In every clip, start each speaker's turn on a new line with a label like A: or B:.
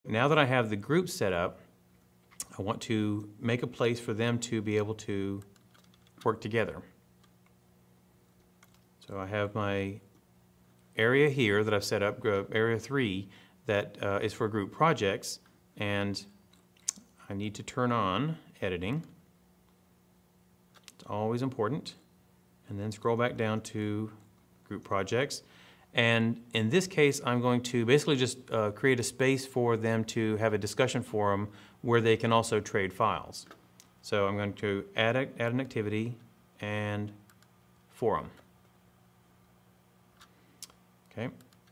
A: Now that I have the group set up, I want to make a place for them to be able to work together. So I have my area here that I've set up, area 3, that is for group projects, and I need to turn on editing. It's always important. And then scroll back down to group projects. And in this case, I'm going to basically just create a space for them to have a discussion forum where they can also trade files. So I'm going to add an activity and forum. Okay,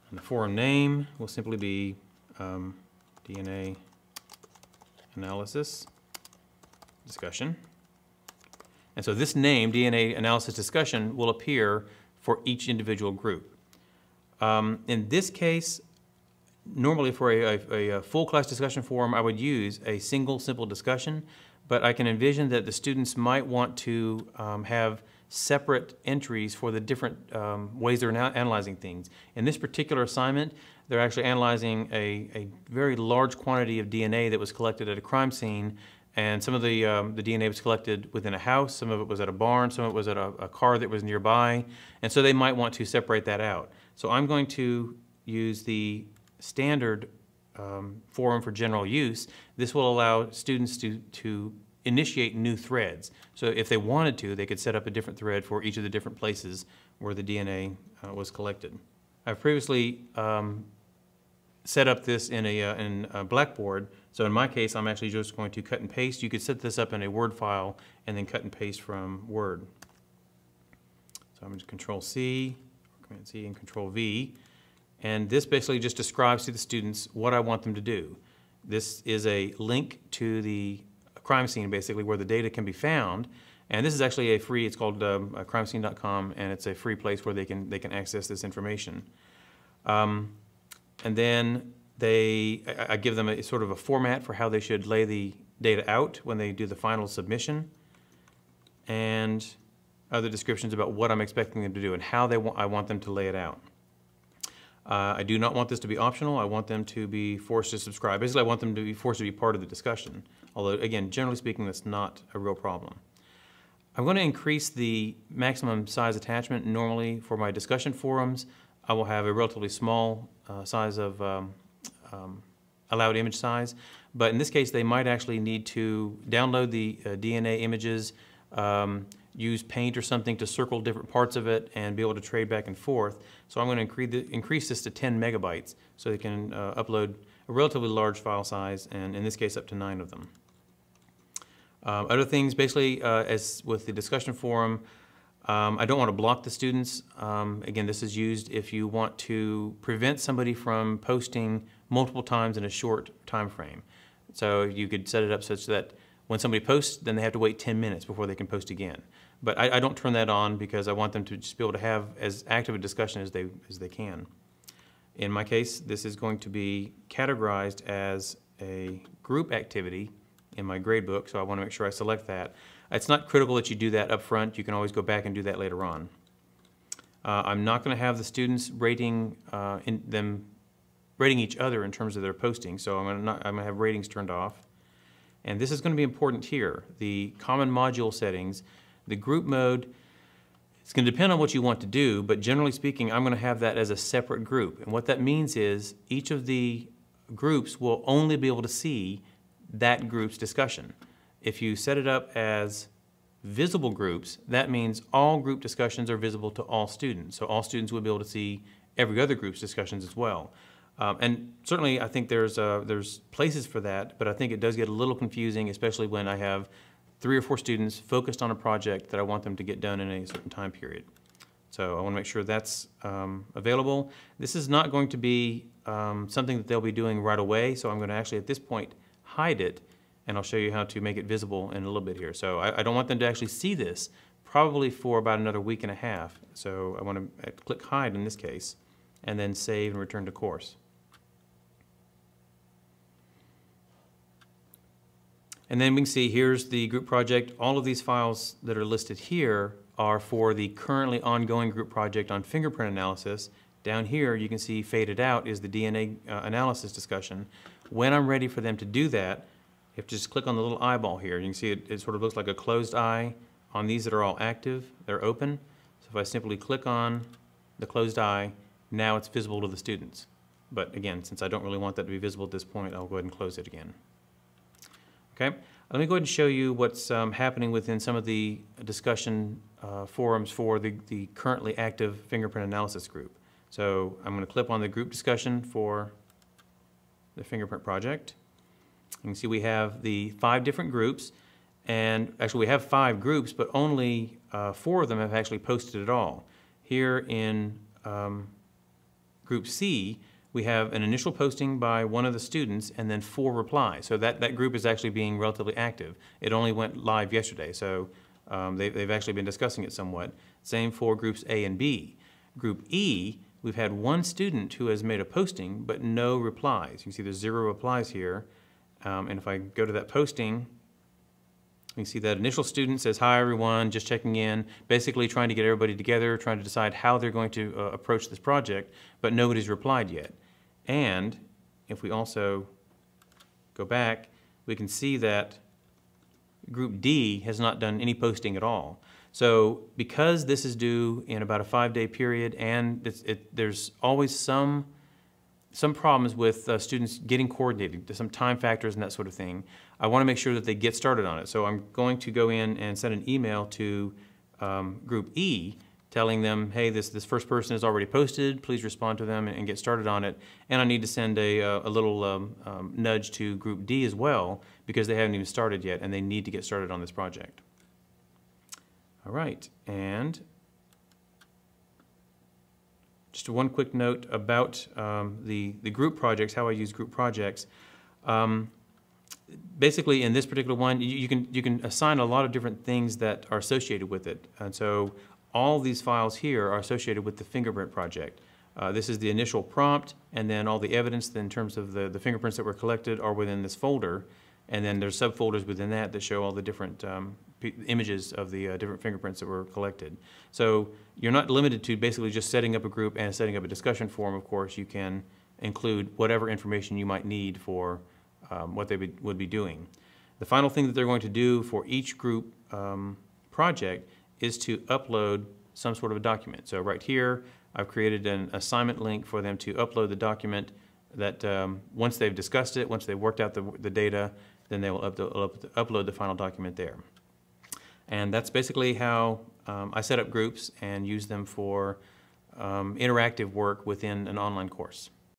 A: and the forum name will simply be DNA analysis discussion. And so this name, DNA analysis discussion, will appear for each individual group. In this case, normally for a full class discussion forum, I would use a single simple discussion, but I can envision that the students might want to have separate entries for the different ways they're now analyzing things. In this particular assignment, they're actually analyzing a very large quantity of DNA that was collected at a crime scene, and some of the DNA was collected within a house, some of it was at a barn, some of it was at a car that was nearby, and so they might want to separate that out. So I'm going to use the standard forum for general use. This will allow students to initiate new threads. So if they wanted to, they could set up a different thread for each of the different places where the DNA was collected. I've previously set up this in a Blackboard. So in my case, I'm actually just going to cut and paste. You could set this up in a Word file and then cut and paste from Word. So I'm going to Control C, Command C, and Control V. And this basically just describes to the students what I want them to do. This is a link to the crime scene, basically, where the data can be found. And this is actually a free, it's called crimescene.com, and it's a free place where they can access this information. And then I give them a sort of a format for how they should lay the data out when they do the final submission, and other descriptions about what I'm expecting them to do and how I want them to lay it out. I do not want this to be optional. I want them to be forced to subscribe. Basically, I want them to be forced to be part of the discussion. Although, again, generally speaking, that's not a real problem. I'm going to increase the maximum size attachment. Normally, for my discussion forums, I will have a relatively small size of allowed image size. But in this case, they might actually need to download the DNA images, use Paint or something to circle different parts of it and be able to trade back and forth. So I'm going to increase this to 10 megabytes so they can upload a relatively large file size, and in this case up to 9 of them. Other things, basically, as with the discussion forum, I don't want to block the students. Again, this is used if you want to prevent somebody from posting multiple times in a short time frame. So you could set it up such that when somebody posts, then they have to wait 10 minutes before they can post again. But I don't turn that on because I want them to just be able to have as active a discussion as they can. In my case, this is going to be categorized as a group activity in my gradebook, so I want to make sure I select that. It's not critical that you do that up front. You can always go back and do that later on. I'm not going to have the students rating each other in terms of their posting, so I'm going to have ratings turned off. And this is going to be important here. The common module settings, the group mode, it's going to depend on what you want to do, but generally speaking, I'm going to have that as a separate group. And what that means is each of the groups will only be able to see that group's discussion. If you set it up as visible groups, that means all group discussions are visible to all students. So all students will be able to see every other group's discussions as well. And certainly I think there's places for that, but I think it does get a little confusing, especially when I have 3 or 4 students focused on a project that I want them to get done in a certain time period. So I want to make sure that's available. This is not going to be something that they'll be doing right away, so I'm going to actually at this point hide it, and I'll show you how to make it visible in a little bit here. So I don't want them to actually see this probably for about another week and a half. So I want to click hide in this case, and then save and return to course. And then we can see here's the group project. All of these files that are listed here are for the currently ongoing group project on fingerprint analysis, Down here, you can see faded out is the DNA analysis discussion. When I'm ready for them to do that, you have to just click on the little eyeball here. You can see it sort of looks like a closed eye on these that are all active. They're open. So if I simply click on the closed eye, now it's visible to the students. But again, since I don't really want that to be visible at this point, I'll go ahead and close it again. Okay, let me go ahead and show you what's happening within some of the discussion forums for the currently active fingerprint analysis group. So I'm going to click on the group discussion for the fingerprint project. You can see we have the 5 different groups, and actually we have 5 groups, but only 4 of them have actually posted at all. Here in Group C, we have an initial posting by one of the students and then 4 replies. So that group is actually being relatively active. It only went live yesterday, so they've actually been discussing it somewhat. Same for Groups A and B. Group E, we've had 1 student who has made a posting, but no replies. You can see there's 0 replies here. And if I go to that posting, you can see that initial student says, "Hi everyone, just checking in," basically trying to get everybody together, trying to decide how they're going to approach this project, but nobody's replied yet. And if we also go back, we can see that Group D has not done any posting at all. So because this is due in about a 5-day period, and there's always some problems with students getting coordinated, there's some time factors and that sort of thing, I want to make sure that they get started on it. So I'm going to go in and send an email to Group E telling them, hey, this first person has already posted, please respond to them and get started on it. And I need to send a little nudge to Group D as well, because they haven't even started yet and they need to get started on this project. All right, and just one quick note about the group projects, how I use group projects. Basically, in this particular one, you can assign a lot of different things that are associated with it. And so all these files here are associated with the fingerprint project. This is the initial prompt, and then all the evidence in terms of the fingerprints that were collected are within this folder. And then there's subfolders within that show all the different images of the different fingerprints that were collected. So you're not limited to basically just setting up a group and setting up a discussion forum. Of course, you can include whatever information you might need for what they would be doing. The final thing that they're going to do for each group project is to upload some sort of a document. So right here, I've created an assignment link for them to upload the document that once they've discussed it, once they've worked out the data, then they will upload the final document there. And that's basically how I set up groups and use them for interactive work within an online course.